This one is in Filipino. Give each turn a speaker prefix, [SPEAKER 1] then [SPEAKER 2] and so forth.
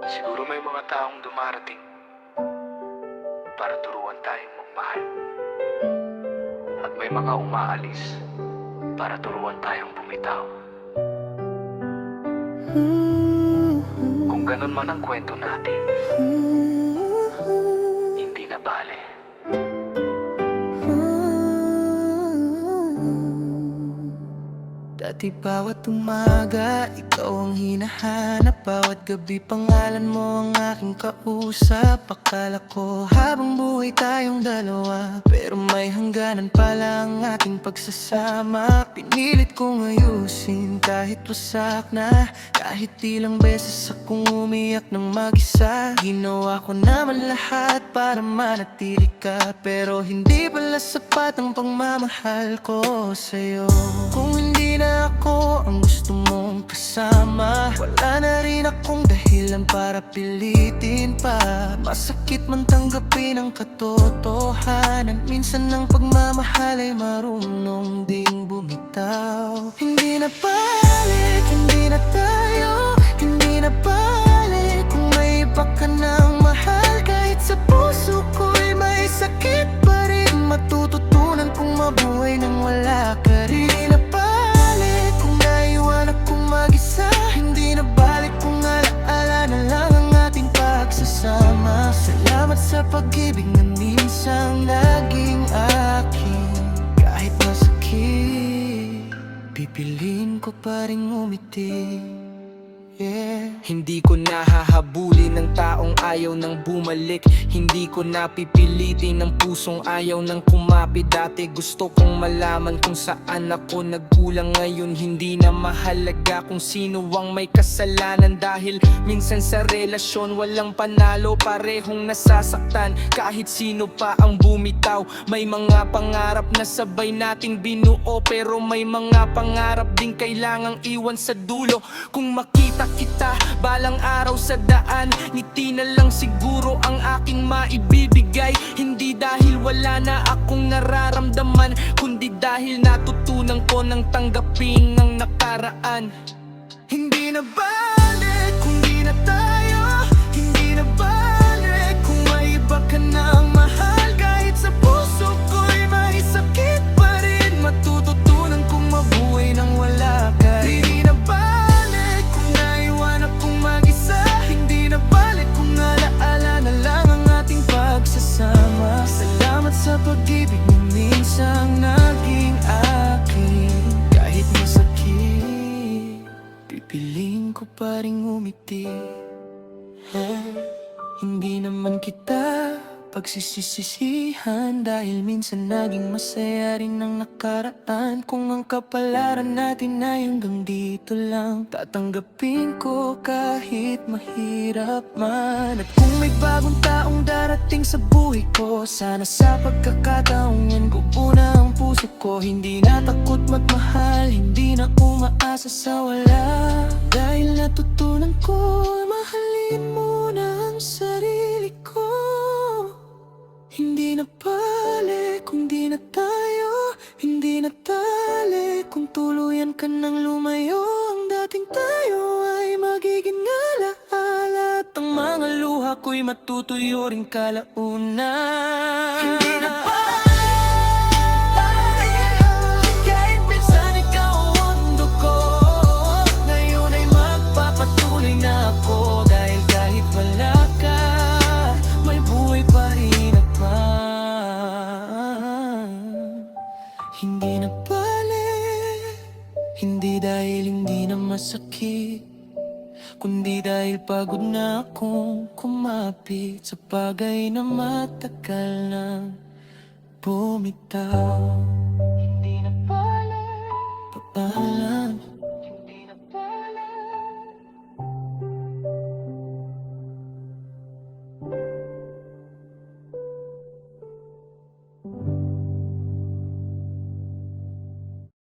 [SPEAKER 1] Siguro may mga taong dumarating para turuan tayong magmahal. At may mga umaalis para turuan tayong bumitaw. Kung ganun man ang kwento natin, hindi na bale.
[SPEAKER 2] Dati bawat umaga, ikaw ang hinahanap. Bawat gabi pangalan mo ang aking kausap. Akala ko habang buhay tayong dalawa, pero may hangganan pala ang ating pagsasama. Pinilit kong ayusin kahit wasak na, kahit ilang beses akong umiyak ng mag-isa. Ginawa ko naman lahat para manatili ka, pero hindi pala sapat ang pagmamahal ko sa'yo. Kung hindi na ako ang gusto mong kasama, wala na rin akong dahilan para pilitin pa. Masakit man tanggapin ang katotohanan, minsan ang pagmamahal ay marunong ding bumitaw. Hindi na balik, hindi na tayo, hindi na balik kung may iba ka ng mahal. Kahit sa puso ko'y may sakit pa rin, matututunan kong mabuhay nang wala ka rin. Hindi na balik kung naiwan akong mag-isa, hindi na balik kung alaala na lang ang ating pagsasama. Salamat sa pag-ibig na minsang naging akin. Kahit masakit, pipiliin ko pa rin ngumiti. Hindi ko nahahabulin ng taong ayaw nang bumalik. Hindi ko napipilitin ng pusong ayaw nang kumapit. Dati gusto kong malaman kung saan ako nagkulang. Ngayon hindi na mahalaga kung sino ang may kasalanan, dahil minsan sa relasyon walang panalo, parehong nasasaktan. Kahit sino pa ang bumitaw, may mga pangarap na sabay nating binuo, pero may mga pangarap din kailangang iwan sa dulo. Kung makita kita balang araw sa daan, ngiti na lang siguro ang aking maibibigay. Hindi dahil wala na akong nararamdaman, kundi dahil natutunan ko ng tanggapin ang nakaraan. Hindi na balik kung di na tayo, hindi na balik kung may iba ka ng mahal. Kahit sa puso ko'y may sakit pa rin, matututunan kong mabuhay nang wala ka rin. Hindi na balik kung naiwan akong mag-isa, hindi na balik kung alaala na lang ang ating pagsasama. Salamat sa pag-ibig na minsang naging akin. Kahit masakit, pipiliin ko pa rin ngumiti. Hindi naman kita pagsisisihan, dahil minsan naging masaya rin ang nakaraan. Kung ang kapalaran natin ay hanggang dito lang, tatanggapin ko kahit mahirap man. At kung may bagong taong darating sa buhay ko, sana sa pagkakataong yan gubuna ang puso ko. Hindi na takot magmahal, hindi na umaasa sa wala, dahil natutunan ko mahalin muna ang sarili ko. Hindi na balik kung di na tayo, hindi na tali kung tuluyan ka nang lumayo. Ang dating tayo ay magiging alaala, at ang mga luha ko'y matutuyo rin kalaunan. Hindi na balik kahit minsan ikaw ang mundo ko, ngayon ay magpapatuloy na ako, dahil kahit wala ka, may buhay pa rin naman. Hindi na balik, hindi dahil hindi na masakit, kundi dahil pagod na akong kumapit sa bagay na matagal nang bumitaw. Hindi na balik, papaalam.